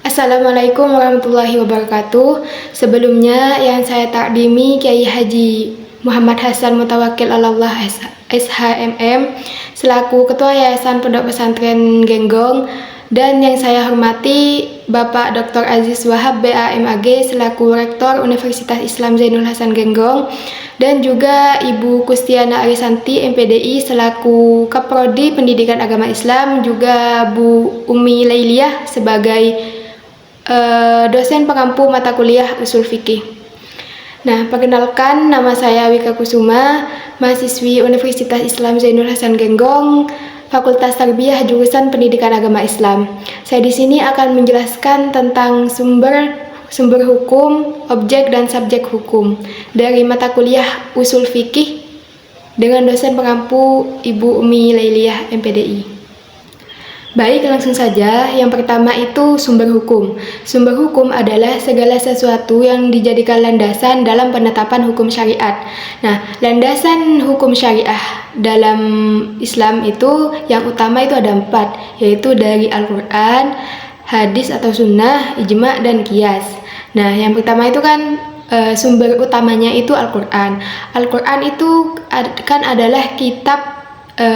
Assalamualaikum warahmatullahi wabarakatuh. Sebelumnya yang saya takdimi Kiai Haji Muhammad Hasan Mutawakil Allah SHMM selaku Ketua Yayasan Pondok Pesantren Genggong, dan yang saya hormati Bapak Dr. Aziz Wahab BAMAG selaku Rektor Universitas Islam Zainul Hasan Genggong, dan juga Ibu Kustiana Arisanti MPDI selaku Kaprodi Pendidikan Agama Islam, juga Bu Umi Lailiyah sebagai dosen pengampu mata kuliah usul fikih. Nah, perkenalkan, nama saya Wika Kusuma, mahasiswi Universitas Islam Zainul Hasan Genggong, Fakultas Tarbiyah jurusan Pendidikan Agama Islam. Saya di sini akan menjelaskan tentang sumber hukum, objek dan subjek hukum dari mata kuliah usul fikih dengan dosen pengampu Ibu Umi Lailiyah MPDI. Baik, langsung saja. Yang pertama itu sumber hukum. Sumber hukum adalah segala sesuatu yang dijadikan landasan dalam penetapan hukum syariat. Nah, landasan hukum syariah dalam Islam itu yang utama itu ada 4, yaitu dari Al-Quran, hadis atau sunnah, ijma, dan qiyas. Nah, yang pertama itu kan sumber utamanya itu Al-Quran. Al-Quran itu kan adalah kitab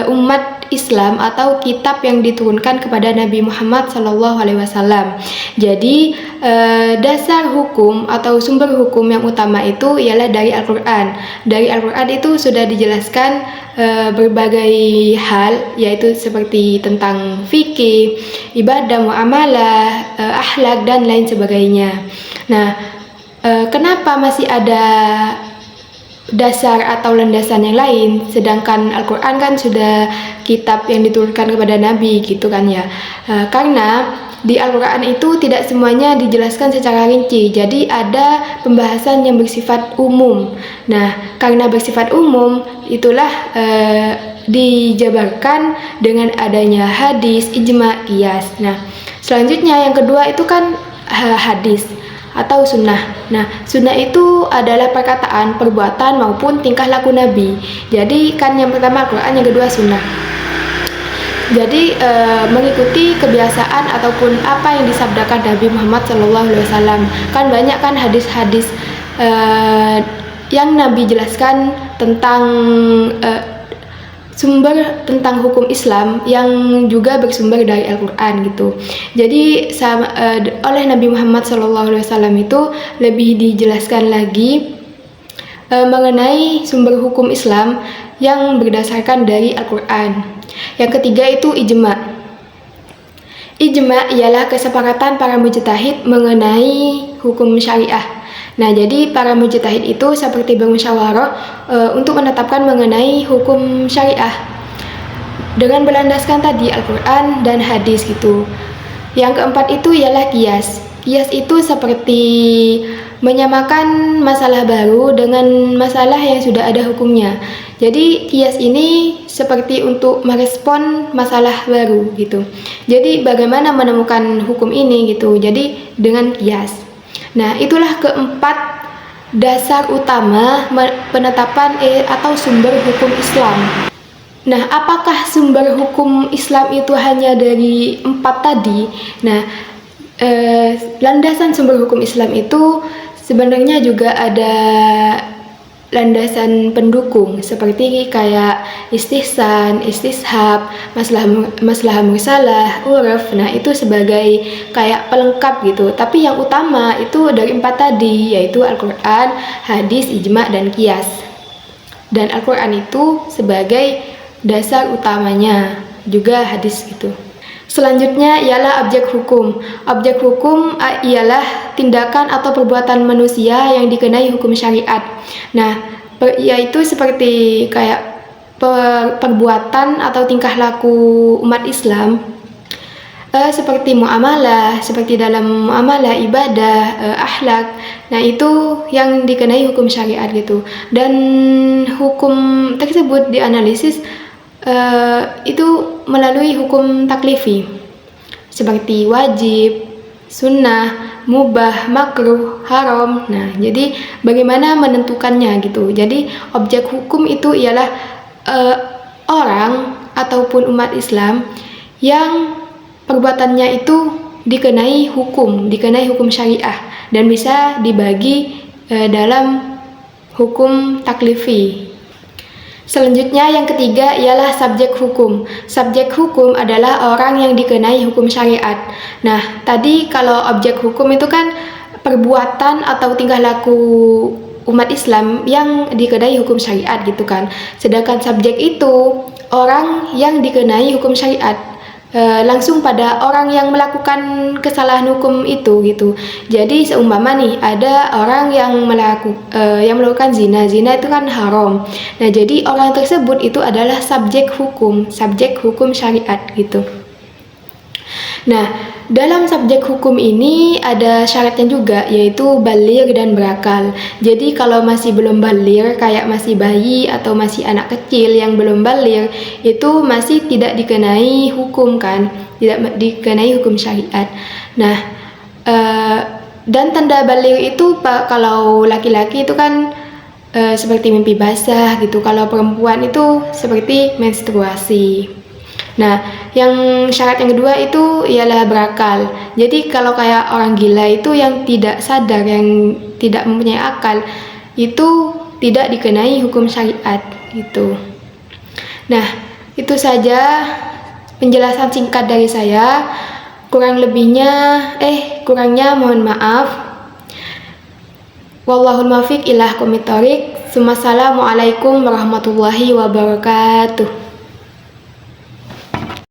umat Islam atau kitab yang diturunkan kepada Nabi Muhammad SAW. Jadi dasar hukum atau sumber hukum yang utama itu ialah dari Al-Quran. Dari Al-Quran itu sudah dijelaskan berbagai hal, yaitu seperti tentang fikih, ibadah, muamalah, akhlak, dan lain sebagainya. Nah, kenapa masih ada dasar atau landasan yang lain, sedangkan Al-Quran kan sudah kitab yang diturunkan kepada Nabi gitu kan ya. Karena di Al-Quran itu tidak semuanya dijelaskan secara rinci, jadi ada pembahasan yang bersifat umum. Nah, karena bersifat umum itulah dijabarkan dengan adanya hadis, ijma, qiyas. Nah, selanjutnya yang kedua itu kan hadis atau sunnah. Nah, sunnah itu adalah perkataan, perbuatan maupun tingkah laku Nabi. Jadi kan yang pertama Al-Quran, yang kedua sunnah. Jadi mengikuti kebiasaan ataupun apa yang disabdakan Nabi Muhammad SAW. Kan banyak kan hadis-hadis yang Nabi jelaskan tentang sumber tentang hukum Islam yang juga bersumber dari Al-Quran gitu. Jadi oleh Nabi Muhammad SAW itu lebih dijelaskan lagi mengenai sumber hukum Islam yang berdasarkan dari Al-Quran. Yang ketiga itu ijma. Ijma ialah kesepakatan para mujtahid mengenai hukum syariah. Nah, jadi para mujtahid itu seperti bermusyawarah untuk menetapkan mengenai hukum syariah dengan berlandaskan tadi Al-Quran dan hadis gitu. Yang keempat itu ialah qiyas. Qiyas itu seperti menyamakan masalah baru dengan masalah yang sudah ada hukumnya. Jadi qiyas ini seperti untuk merespon masalah baru gitu. Jadi bagaimana menemukan hukum ini gitu. Jadi dengan qiyas. Nah, itulah keempat dasar utama penetapan atau sumber hukum Islam. Nah, apakah sumber hukum Islam itu hanya dari 4 tadi? Nah, landasan sumber hukum Islam itu sebenarnya juga ada landasan pendukung seperti kayak istihsan, istishab, maslahah mursalah, uruf. Nah, itu sebagai kayak pelengkap gitu. Tapi yang utama itu dari 4 tadi, yaitu Al-Quran, hadis, ijma, dan qiyas. Dan Al-Quran itu sebagai dasar utamanya, juga hadis gitu. Selanjutnya ialah objek hukum. Objek hukum ialah tindakan atau perbuatan manusia yang dikenai hukum syariat. Nah, yaitu seperti kayak perbuatan atau tingkah laku umat Islam, seperti muamalah, seperti dalam muamalah, ibadah, akhlak. Nah, itu yang dikenai hukum syariat gitu. Dan hukum tersebut dianalisis itu melalui hukum taklifi seperti wajib, sunnah, mubah, makruh, haram. Nah, jadi bagaimana menentukannya gitu. Jadi objek hukum itu ialah orang ataupun umat Islam yang perbuatannya itu dikenai hukum syariah dan bisa dibagi dalam hukum taklifi. Selanjutnya yang ketiga ialah subjek hukum. Subjek hukum adalah orang yang dikenai hukum syariat. Nah, tadi kalau objek hukum itu kan perbuatan atau tingkah laku umat Islam yang dikenai hukum syariat gitu kan. Sedangkan subjek itu orang yang dikenai hukum syariat. Langsung pada orang yang melakukan kesalahan hukum itu gitu. Jadi seumpama nih ada orang yang melakukan zina itu kan haram. Nah, jadi orang tersebut itu adalah subjek hukum syariat gitu. Nah, dalam subjek hukum ini ada syaratnya juga, yaitu baligh dan berakal. Jadi kalau masih belum baligh, kayak masih bayi atau masih anak kecil yang belum baligh, itu masih tidak dikenai hukum kan, tidak dikenai hukum syariat. Nah, dan tanda baligh itu kalau laki-laki itu kan seperti mimpi basah gitu, kalau perempuan itu seperti menstruasi. Nah, yang syarat yang kedua itu ialah berakal. Jadi kalau kayak orang gila itu yang tidak sadar, yang tidak mempunyai akal, itu tidak dikenai hukum syariat gitu. Nah, itu saja penjelasan singkat dari saya. Kurangnya mohon maaf. Wallahul muwaffiq ila aqwamit thoriq. Wassalamualaikum warahmatullahi wabarakatuh.